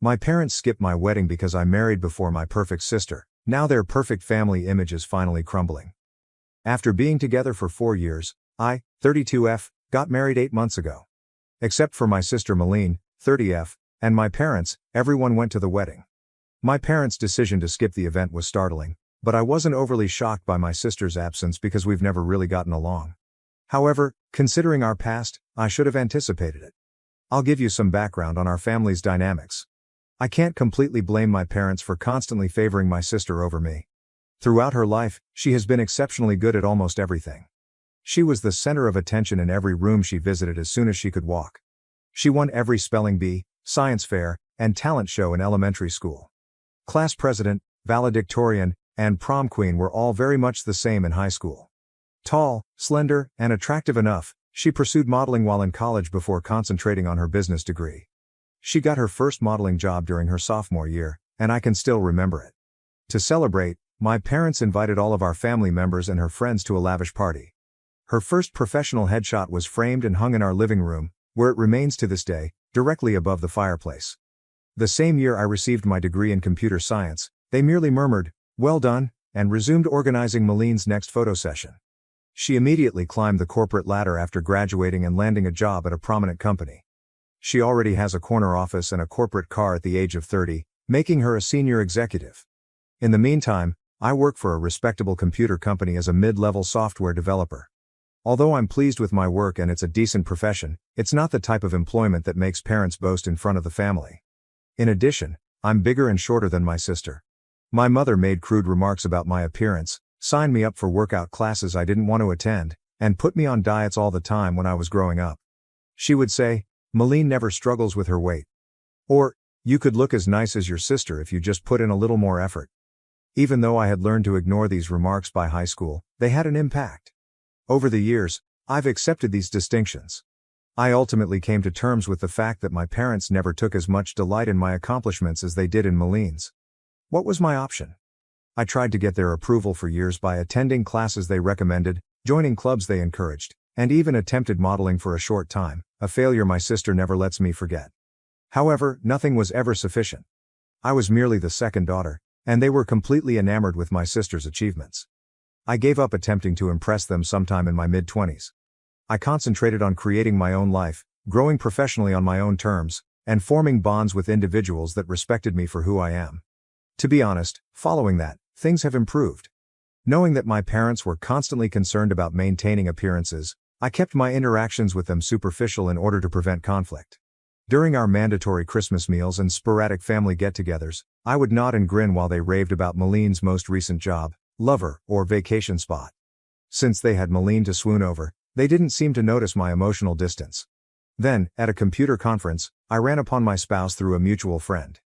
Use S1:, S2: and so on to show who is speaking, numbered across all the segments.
S1: My parents skipped my wedding because I married before my perfect sister. Now their perfect family image is finally crumbling. After being together for 4 years, I, 32F, got married 8 months ago. Except for my sister Meline, 30F, and my parents, everyone went to the wedding. My parents' decision to skip the event was startling, but I wasn't overly shocked by my sister's absence because we've never really gotten along. However, considering our past, I should have anticipated it. I'll give you some background on our family's dynamics. I can't completely blame my parents for constantly favoring my sister over me. Throughout her life, she has been exceptionally good at almost everything. She was the center of attention in every room she visited as soon as she could walk. She won every spelling bee, science fair, and talent show in elementary school. Class president, valedictorian, and prom queen were all very much the same in high school. Tall, slender, and attractive enough, she pursued modeling while in college before concentrating on her business degree. She got her first modeling job during her sophomore year, and I can still remember it. To celebrate, my parents invited all of our family members and her friends to a lavish party. Her first professional headshot was framed and hung in our living room, where it remains to this day, directly above the fireplace. The same year I received my degree in computer science, they merely murmured, "Well done," and resumed organizing Meline's next photo session. She immediately climbed the corporate ladder after graduating and landing a job at a prominent company. She already has a corner office and a corporate car at the age of 30, making her a senior executive. In the meantime, I work for a respectable computer company as a mid-level software developer. Although I'm pleased with my work and it's a decent profession, it's not the type of employment that makes parents boast in front of the family. In addition, I'm bigger and shorter than my sister. My mother made crude remarks about my appearance, signed me up for workout classes I didn't want to attend, and put me on diets all the time when I was growing up. She would say, "Meline never struggles with her weight." Or, "You could look as nice as your sister if you just put in a little more effort." Even though I had learned to ignore these remarks by high school, they had an impact. Over the years, I've accepted these distinctions. I ultimately came to terms with the fact that my parents never took as much delight in my accomplishments as they did in Meline's. What was my option? I tried to get their approval for years by attending classes they recommended, joining clubs they encouraged, and even attempted modeling for a short time, a failure my sister never lets me forget. However, nothing was ever sufficient. I was merely the second daughter, and they were completely enamored with my sister's achievements. I gave up attempting to impress them sometime in my mid-20s. I concentrated on creating my own life, growing professionally on my own terms, and forming bonds with individuals that respected me for who I am. To be honest, following that, things have improved. Knowing that my parents were constantly concerned about maintaining appearances, I kept my interactions with them superficial in order to prevent conflict. During our mandatory Christmas meals and sporadic family get-togethers, I would nod and grin while they raved about Meline's most recent job, lover, or vacation spot. Since they had Meline to swoon over, they didn't seem to notice my emotional distance. Then, at a computer conference, I ran upon my spouse through a mutual friend.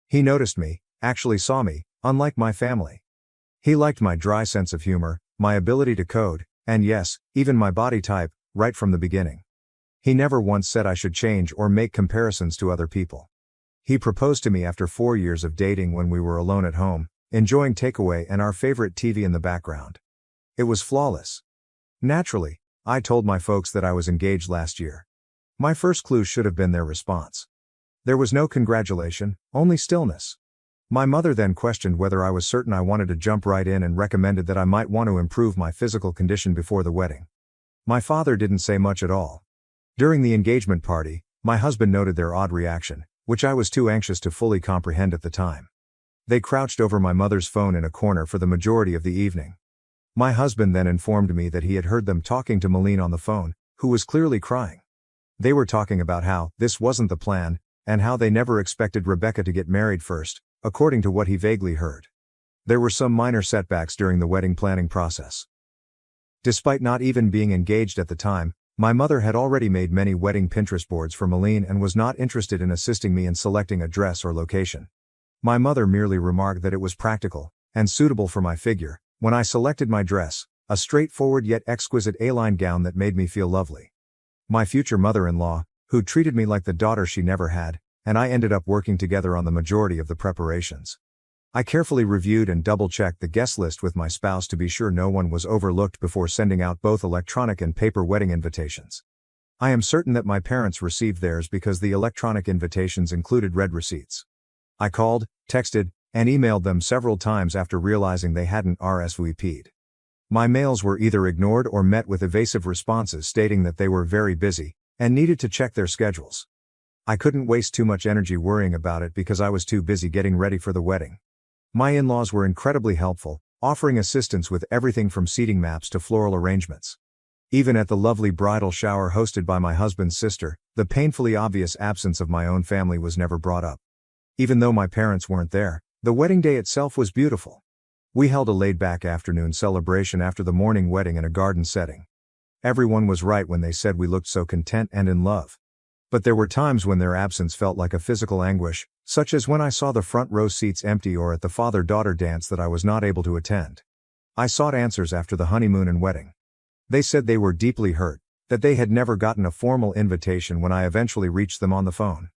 S1: He noticed me, actually saw me, unlike my family. He liked my dry sense of humor, my ability to code, and yes, even my body type, right from the beginning. He never once said I should change or make comparisons to other people. He proposed to me after 4 years of dating when we were alone at home, enjoying takeaway and our favorite TV in the background. It was flawless. Naturally, I told my folks that I was engaged last year. My first clue should have been their response. There was no congratulation, only stillness. My mother then questioned whether I was certain I wanted to jump right in and recommended that I might want to improve my physical condition before the wedding. My father didn't say much at all. During the engagement party, my husband noted their odd reaction, which I was too anxious to fully comprehend at the time. They crouched over my mother's phone in a corner for the majority of the evening. My husband then informed me that he had heard them talking to Meline on the phone, who was clearly crying. They were talking about how this wasn't the plan, and how they never expected Rebecca to get married first, according to what he vaguely heard. There were some minor setbacks during the wedding planning process. Despite not even being engaged at the time, my mother had already made many wedding Pinterest boards for Meline and was not interested in assisting me in selecting a dress or location. My mother merely remarked that it was practical and suitable for my figure when I selected my dress, a straightforward yet exquisite A-line gown that made me feel lovely. My future mother-in-law, who treated me like the daughter she never had, and I ended up working together on the majority of the preparations. I carefully reviewed and double-checked the guest list with my spouse to be sure no one was overlooked before sending out both electronic and paper wedding invitations. I am certain that my parents received theirs because the electronic invitations included red receipts. I called, texted, and emailed them several times after realizing they hadn't RSVP'd. My mails were either ignored or met with evasive responses stating that they were very busy and needed to check their schedules. I couldn't waste too much energy worrying about it because I was too busy getting ready for the wedding. My in-laws were incredibly helpful, offering assistance with everything from seating maps to floral arrangements. Even at the lovely bridal shower hosted by my husband's sister, the painfully obvious absence of my own family was never brought up. Even though my parents weren't there, the wedding day itself was beautiful. We held a laid-back afternoon celebration after the morning wedding in a garden setting. Everyone was right when they said we looked so content and in love. But there were times when their absence felt like a physical anguish, such as when I saw the front row seats empty or at the father-daughter dance that I was not able to attend. I sought answers after the honeymoon and wedding. They said they were deeply hurt, that they had never gotten a formal invitation when I eventually reached them on the phone.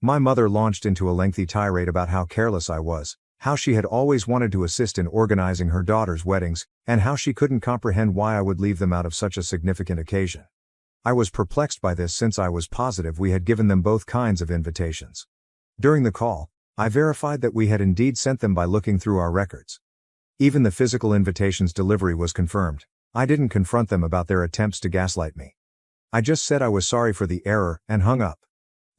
S1: My mother launched into a lengthy tirade about how careless I was, how she had always wanted to assist in organizing her daughter's weddings, and how she couldn't comprehend why I would leave them out of such a significant occasion. I was perplexed by this since I was positive we had given them both kinds of invitations. During the call, I verified that we had indeed sent them by looking through our records. Even the physical invitation's delivery was confirmed. I didn't confront them about their attempts to gaslight me. I just said I was sorry for the error and hung up.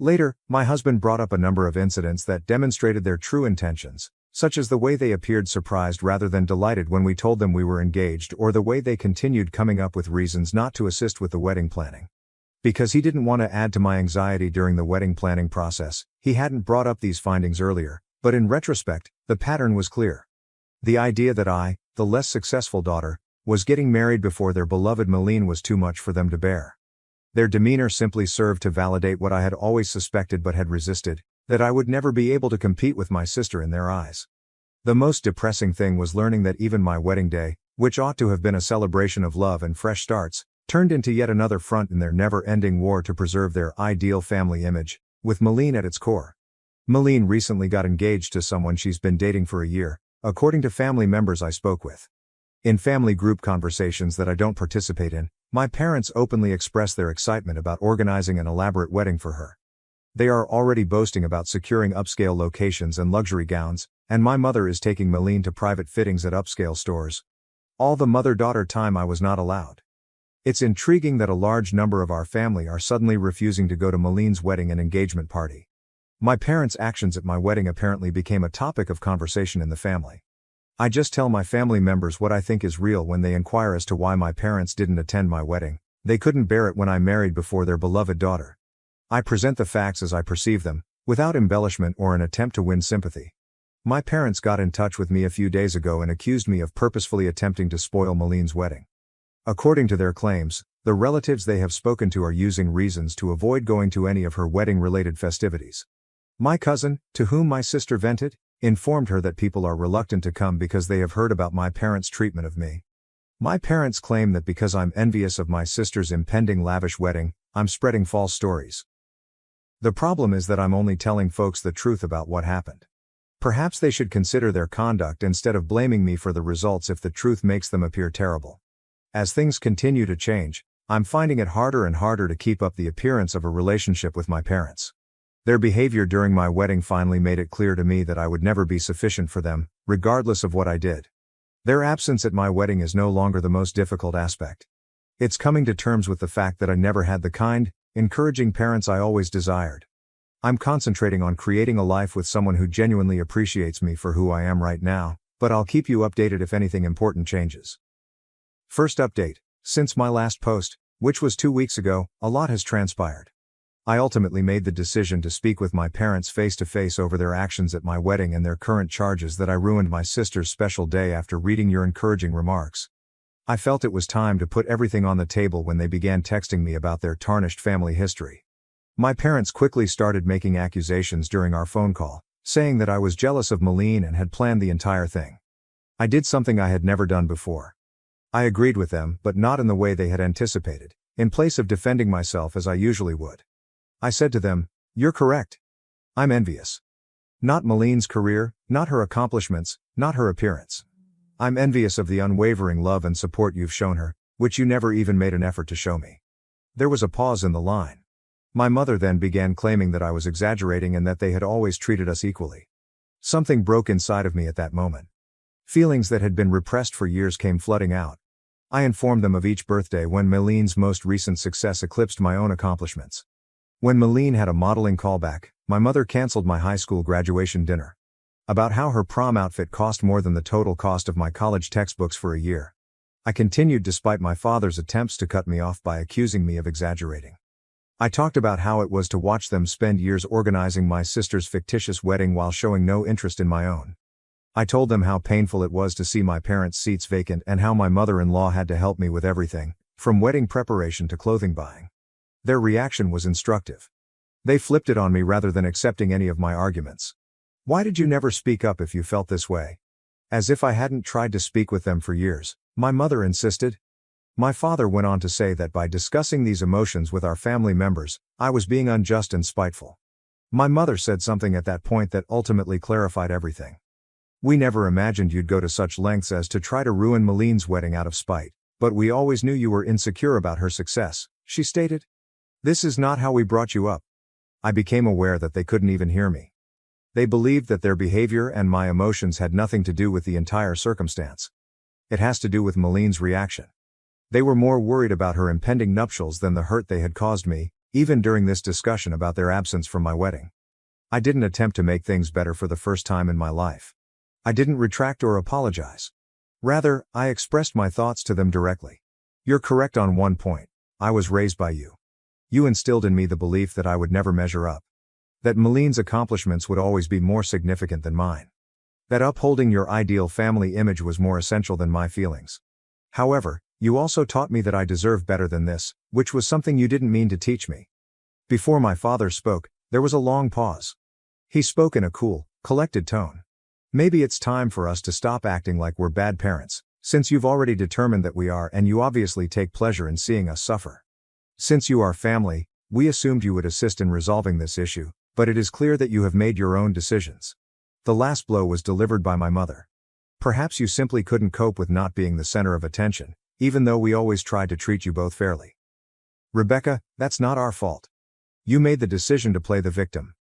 S1: Later, my husband brought up a number of incidents that demonstrated their true intentions, such as the way they appeared surprised rather than delighted when we told them we were engaged, or the way they continued coming up with reasons not to assist with the wedding planning. Because he didn't want to add to my anxiety during the wedding planning process, he hadn't brought up these findings earlier, but in retrospect, the pattern was clear. The idea that I, the less successful daughter, was getting married before their beloved Meline was too much for them to bear. Their demeanor simply served to validate what I had always suspected but had resisted, that I would never be able to compete with my sister in their eyes. The most depressing thing was learning that even my wedding day, which ought to have been a celebration of love and fresh starts, turned into yet another front in their never-ending war to preserve their ideal family image, with Meline at its core. Meline recently got engaged to someone she's been dating for a year, according to family members I spoke with. In family group conversations that I don't participate in, my parents openly express their excitement about organizing an elaborate wedding for her. They are already boasting about securing upscale locations and luxury gowns, and my mother is taking Meline to private fittings at upscale stores. All the mother-daughter time I was not allowed. It's intriguing that a large number of our family are suddenly refusing to go to Meline's wedding and engagement party. My parents' actions at my wedding apparently became a topic of conversation in the family. I just tell my family members what I think is real when they inquire as to why my parents didn't attend my wedding. They couldn't bear it when I married before their beloved daughter. I present the facts as I perceive them, without embellishment or an attempt to win sympathy. My parents got in touch with me a few days ago and accused me of purposefully attempting to spoil Meline's wedding. According to their claims, the relatives they have spoken to are using reasons to avoid going to any of her wedding-related festivities. My cousin, to whom my sister vented, informed her that people are reluctant to come because they have heard about my parents' treatment of me. My parents claim that because I'm envious of my sister's impending lavish wedding, I'm spreading false stories. The problem is that I'm only telling folks the truth about what happened. Perhaps they should consider their conduct instead of blaming me for the results if the truth makes them appear terrible. As things continue to change, I'm finding it harder and harder to keep up the appearance of a relationship with my parents. Their behavior during my wedding finally made it clear to me that I would never be sufficient for them, regardless of what I did. Their absence at my wedding is no longer the most difficult aspect. It's coming to terms with the fact that I never had the kind, encouraging parents I always desired. I'm concentrating on creating a life with someone who genuinely appreciates me for who I am right now, but I'll keep you updated if anything important changes. First update: since my last post, which was 2 weeks ago, a lot has transpired. I ultimately made the decision to speak with my parents face-to-face over their actions at my wedding and their current charges that I ruined my sister's special day after reading your encouraging remarks. I felt it was time to put everything on the table when they began texting me about their tarnished family history. My parents quickly started making accusations during our phone call, saying that I was jealous of Meline and had planned the entire thing. I did something I had never done before. I agreed with them, but not in the way they had anticipated, in place of defending myself as I usually would. I said to them, "You're correct. I'm envious. Not Meline's career, not her accomplishments, not her appearance. I'm envious of the unwavering love and support you've shown her, which you never even made an effort to show me." There was a pause in the line. My mother then began claiming that I was exaggerating and that they had always treated us equally. Something broke inside of me at that moment. Feelings that had been repressed for years came flooding out. I informed them of each birthday when Meline's most recent success eclipsed my own accomplishments. When Meline had a modeling callback, my mother canceled my high school graduation dinner. About how her prom outfit cost more than the total cost of my college textbooks for a year. I continued despite my father's attempts to cut me off by accusing me of exaggerating. I talked about how it was to watch them spend years organizing my sister's fictitious wedding while showing no interest in my own. I told them how painful it was to see my parents' seats vacant and how my mother-in-law had to help me with everything, from wedding preparation to clothing buying. Their reaction was instructive. They flipped it on me rather than accepting any of my arguments. "Why did you never speak up if you felt this way?" As if I hadn't tried to speak with them for years, my mother insisted. My father went on to say that by discussing these emotions with our family members, I was being unjust and spiteful. My mother said something at that point that ultimately clarified everything. "We never imagined you'd go to such lengths as to try to ruin Meline's wedding out of spite, but we always knew you were insecure about her success," she stated. "This is not how we brought you up." I became aware that they couldn't even hear me. They believed that their behavior and my emotions had nothing to do with the entire circumstance. It has to do with Meline's reaction. They were more worried about her impending nuptials than the hurt they had caused me, even during this discussion about their absence from my wedding. I didn't attempt to make things better for the first time in my life. I didn't retract or apologize. Rather, I expressed my thoughts to them directly. "You're correct on one point. I was raised by you. You instilled in me the belief that I would never measure up. That Meline's accomplishments would always be more significant than mine. That upholding your ideal family image was more essential than my feelings. However, you also taught me that I deserve better than this, which was something you didn't mean to teach me." Before my father spoke, there was a long pause. He spoke in a cool, collected tone. "Maybe it's time for us to stop acting like we're bad parents, since you've already determined that we are and you obviously take pleasure in seeing us suffer. Since you are family, we assumed you would assist in resolving this issue, but it is clear that you have made your own decisions." The last blow was delivered by my mother. "Perhaps you simply couldn't cope with not being the center of attention, even though we always tried to treat you both fairly. Rebecca, that's not our fault. You made the decision to play the victim."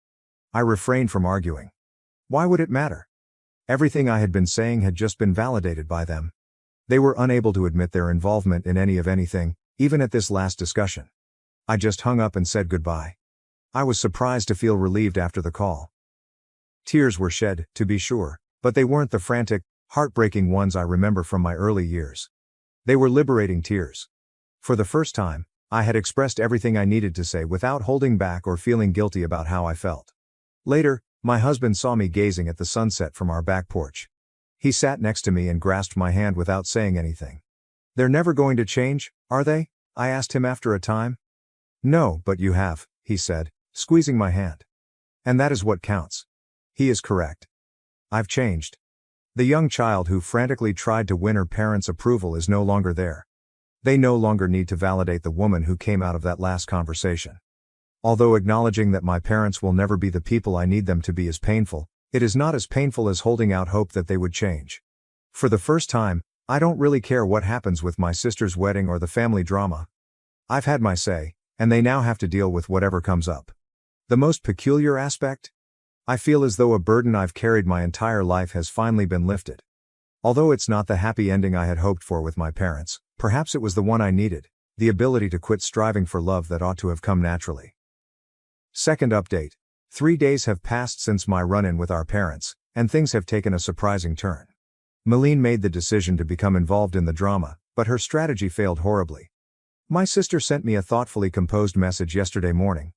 S1: I refrained from arguing. Why would it matter? Everything I had been saying had just been validated by them. They were unable to admit their involvement in any of anything, even at this last discussion. I just hung up and said goodbye. I was surprised to feel relieved after the call. Tears were shed, to be sure, but they weren't the frantic, heartbreaking ones I remember from my early years. They were liberating tears. For the first time, I had expressed everything I needed to say without holding back or feeling guilty about how I felt. Later, my husband saw me gazing at the sunset from our back porch. He sat next to me and grasped my hand without saying anything. "They're never going to change, are they?" I asked him after a time. "No, but you have," he said, squeezing my hand. "And that is what counts." He is correct. I've changed. The young child who frantically tried to win her parents' approval is no longer there. They no longer need to validate the woman who came out of that last conversation. Although acknowledging that my parents will never be the people I need them to be is painful, it is not as painful as holding out hope that they would change. For the first time, I don't really care what happens with my sister's wedding or the family drama. I've had my say, and they now have to deal with whatever comes up. The most peculiar aspect? I feel as though a burden I've carried my entire life has finally been lifted. Although it's not the happy ending I had hoped for with my parents, perhaps it was the one I needed, the ability to quit striving for love that ought to have come naturally. Second update. 3 days have passed since my run-in with our parents, and things have taken a surprising turn. Meline made the decision to become involved in the drama, but her strategy failed horribly. My sister sent me a thoughtfully composed message yesterday morning.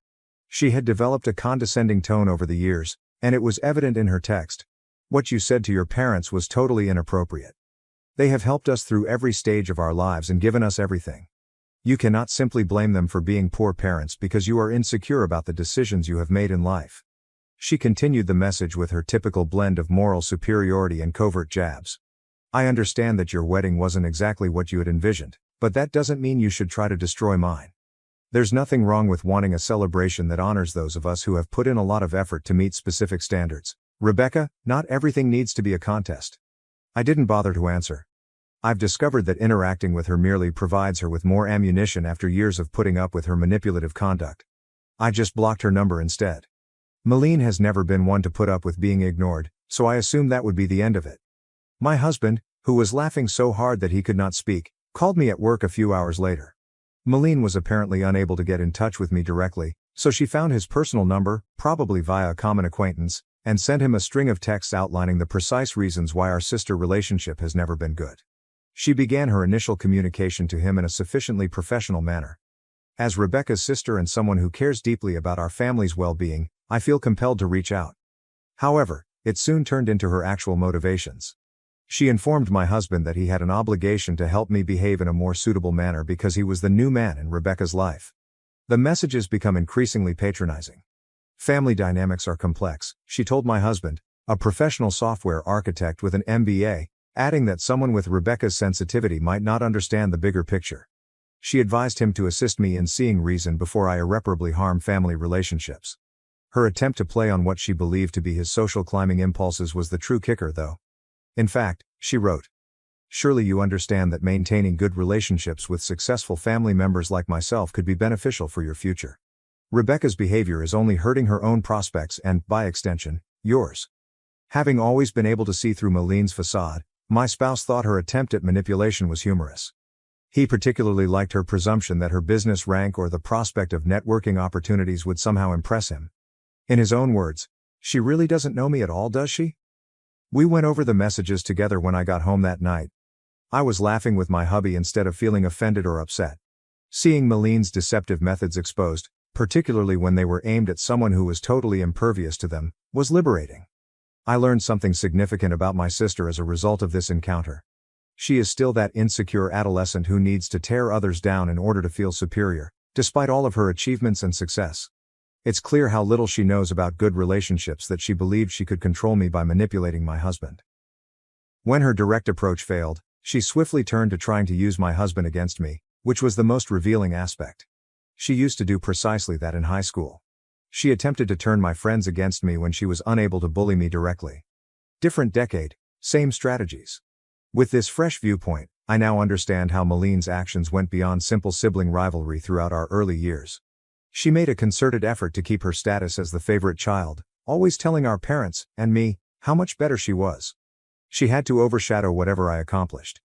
S1: She had developed a condescending tone over the years, and it was evident in her text. "What you said to your parents was totally inappropriate. They have helped us through every stage of our lives and given us everything. You cannot simply blame them for being poor parents because you are insecure about the decisions you have made in life." She continued the message with her typical blend of moral superiority and covert jabs. "I understand that your wedding wasn't exactly what you had envisioned, but that doesn't mean you should try to destroy mine. There's nothing wrong with wanting a celebration that honors those of us who have put in a lot of effort to meet specific standards. Rebecca, not everything needs to be a contest." I didn't bother to answer. I've discovered that interacting with her merely provides her with more ammunition after years of putting up with her manipulative conduct. I just blocked her number instead. Meline has never been one to put up with being ignored, So I assumed that would be the end of it. My husband, who was laughing so hard that he could not speak, called me at work a few hours later. Meline was apparently unable to get in touch with me directly, so she found his personal number, probably via a common acquaintance, and sent him a string of texts outlining the precise reasons why our sister relationship has never been good. She began her initial communication to him in a sufficiently professional manner. As Rebecca's sister and someone who cares deeply about our family's well-being, I feel compelled to reach out. However, it soon turned into her actual motivations. She informed my husband that he had an obligation to help me behave in a more suitable manner because he was the new man in Rebecca's life. The messages become increasingly patronizing. Family dynamics are complex, she told my husband, a professional software architect with an MBA, adding that someone with Rebecca's sensitivity might not understand the bigger picture. She advised him to assist me in seeing reason before I irreparably harm family relationships. Her attempt to play on what she believed to be his social climbing impulses was the true kicker, though. In fact, she wrote, "Surely you understand that maintaining good relationships with successful family members like myself could be beneficial for your future. Rebecca's behavior is only hurting her own prospects and, by extension, yours." Having always been able to see through Meline's facade, my spouse thought her attempt at manipulation was humorous. He particularly liked her presumption that her business rank or the prospect of networking opportunities would somehow impress him. In his own words, "She really doesn't know me at all, does she?" We went over the messages together when I got home that night. I was laughing with my hubby instead of feeling offended or upset. Seeing Meline's deceptive methods exposed, particularly when they were aimed at someone who was totally impervious to them, was liberating. I learned something significant about my sister as a result of this encounter. She is still that insecure adolescent who needs to tear others down in order to feel superior, despite all of her achievements and success. It's clear how little she knows about good relationships that she believed she could control me by manipulating my husband. When her direct approach failed, she swiftly turned to trying to use my husband against me, which was the most revealing aspect. She used to do precisely that in high school. She attempted to turn my friends against me when she was unable to bully me directly. Different decade, same strategies. With this fresh viewpoint, I now understand how Meline's actions went beyond simple sibling rivalry throughout our early years. She made a concerted effort to keep her status as the favorite child, always telling our parents, and me, how much better she was. She had to overshadow whatever I accomplished.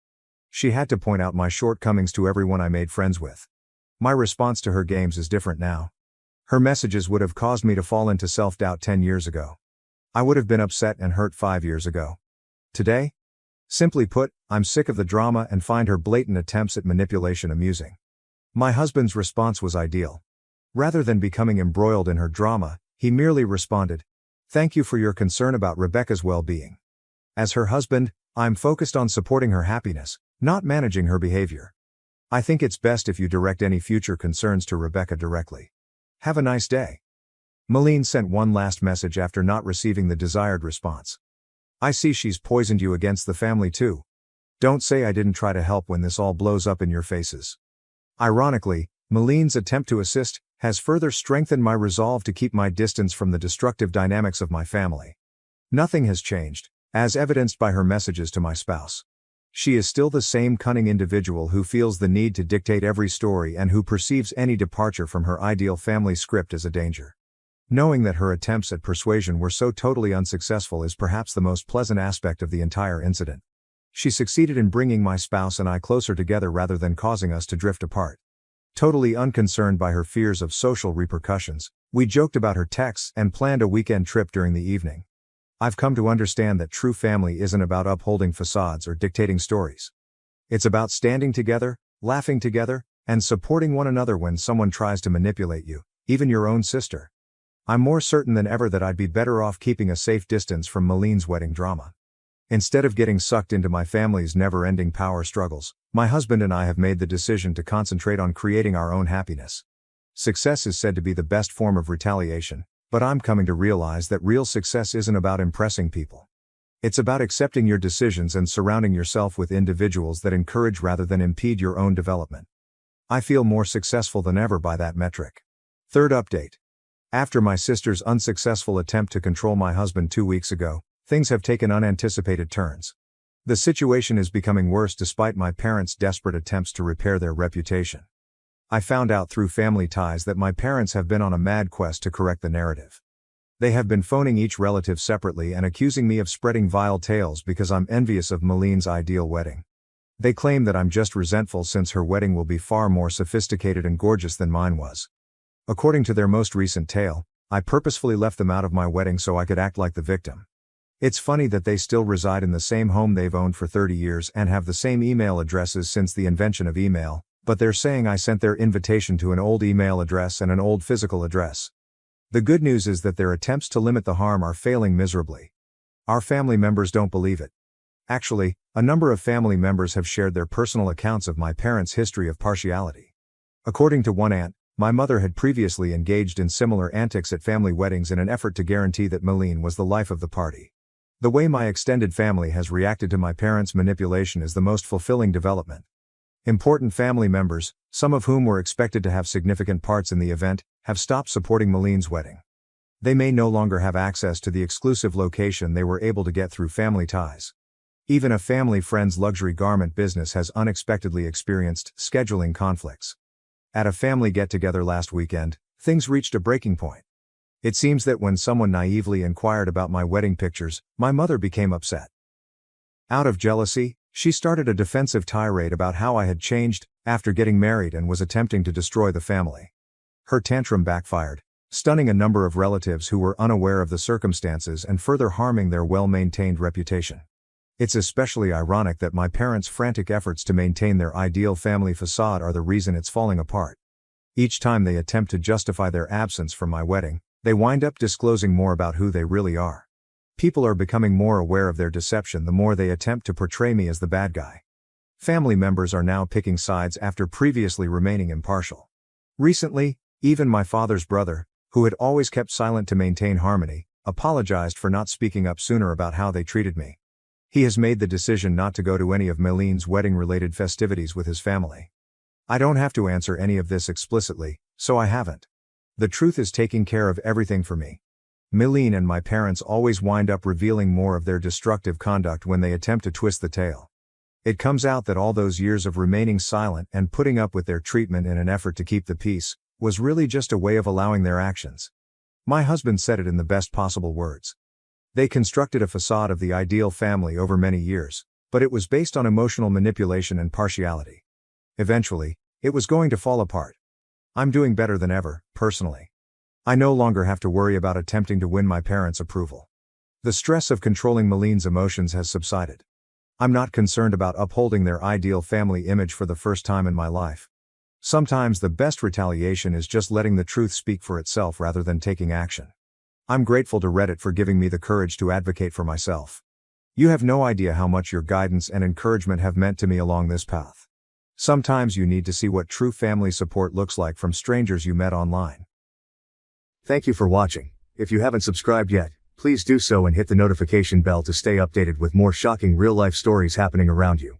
S1: She had to point out my shortcomings to everyone I made friends with. My response to her games is different now. Her messages would have caused me to fall into self-doubt 10 years ago. I would have been upset and hurt 5 years ago. Today? Simply put, I'm sick of the drama and find her blatant attempts at manipulation amusing. My husband's response was ideal. Rather than becoming embroiled in her drama, he merely responded, "Thank you for your concern about Rebecca's well-being. As her husband, I'm focused on supporting her happiness, not managing her behavior. I think it's best if you direct any future concerns to Rebecca directly. Have a nice day." Meline sent one last message after not receiving the desired response. "I see she's poisoned you against the family too. Don't say I didn't try to help when this all blows up in your faces." Ironically, Meline's attempt to assist has further strengthened my resolve to keep my distance from the destructive dynamics of my family. Nothing has changed, as evidenced by her messages to my spouse. She is still the same cunning individual who feels the need to dictate every story and who perceives any departure from her ideal family script as a danger. Knowing that her attempts at persuasion were so totally unsuccessful is perhaps the most pleasant aspect of the entire incident. She succeeded in bringing my spouse and I closer together rather than causing us to drift apart. Totally unconcerned by her fears of social repercussions, we joked about her texts and planned a weekend trip during the evening. I've come to understand that true family isn't about upholding facades or dictating stories. It's about standing together, laughing together, and supporting one another when someone tries to manipulate you, even your own sister. I'm more certain than ever that I'd be better off keeping a safe distance from Meline's wedding drama. Instead of getting sucked into my family's never-ending power struggles, my husband and I have made the decision to concentrate on creating our own happiness. Success is said to be the best form of retaliation, but I'm coming to realize that real success isn't about impressing people. It's about accepting your decisions and surrounding yourself with individuals that encourage rather than impede your own development. I feel more successful than ever by that metric. Third update. After my sister's unsuccessful attempt to control my husband 2 weeks ago, things have taken unanticipated turns. The situation is becoming worse despite my parents' desperate attempts to repair their reputation. I found out through family ties that my parents have been on a mad quest to correct the narrative. They have been phoning each relative separately and accusing me of spreading vile tales because I'm envious of Meline's ideal wedding. They claim that I'm just resentful since her wedding will be far more sophisticated and gorgeous than mine was. According to their most recent tale, I purposefully left them out of my wedding so I could act like the victim. It's funny that they still reside in the same home they've owned for 30 years and have the same email addresses since the invention of email, but they're saying I sent their invitation to an old email address and an old physical address. The good news is that their attempts to limit the harm are failing miserably. Our family members don't believe it. Actually, a number of family members have shared their personal accounts of my parents' history of partiality. According to one aunt, my mother had previously engaged in similar antics at family weddings in an effort to guarantee that Meline was the life of the party. The way my extended family has reacted to my parents' manipulation is the most fulfilling development. Important family members, some of whom were expected to have significant parts in the event, have stopped supporting Meline's wedding. They may no longer have access to the exclusive location they were able to get through family ties. Even a family friend's luxury garment business has unexpectedly experienced scheduling conflicts. At a family get-together last weekend, things reached a breaking point. It seems that when someone naively inquired about my wedding pictures, my mother became upset. Out of jealousy, she started a defensive tirade about how I had changed after getting married and was attempting to destroy the family. Her tantrum backfired, stunning a number of relatives who were unaware of the circumstances and further harming their well-maintained reputation. It's especially ironic that my parents' frantic efforts to maintain their ideal family facade are the reason it's falling apart. Each time they attempt to justify their absence from my wedding, they wind up disclosing more about who they really are. People are becoming more aware of their deception the more they attempt to portray me as the bad guy. Family members are now picking sides after previously remaining impartial. Recently, even my father's brother, who had always kept silent to maintain harmony, apologized for not speaking up sooner about how they treated me. He has made the decision not to go to any of Meline's wedding-related festivities with his family. I don't have to answer any of this explicitly, so I haven't. The truth is taking care of everything for me. Meline and my parents always wind up revealing more of their destructive conduct when they attempt to twist the tale. It comes out that all those years of remaining silent and putting up with their treatment in an effort to keep the peace was really just a way of allowing their actions. My husband said it in the best possible words. They constructed a facade of the ideal family over many years, but it was based on emotional manipulation and partiality. Eventually, it was going to fall apart. I'm doing better than ever, personally. I no longer have to worry about attempting to win my parents' approval. The stress of controlling Meline's emotions has subsided. I'm not concerned about upholding their ideal family image for the first time in my life. Sometimes the best retaliation is just letting the truth speak for itself rather than taking action. I'm grateful to Reddit for giving me the courage to advocate for myself. You have no idea how much your guidance and encouragement have meant to me along this path. Sometimes you need to see what true family support looks like from strangers you met online. Thank you for watching. If you haven't subscribed yet, please do so and hit the notification bell to stay updated with more shocking real-life stories happening around you.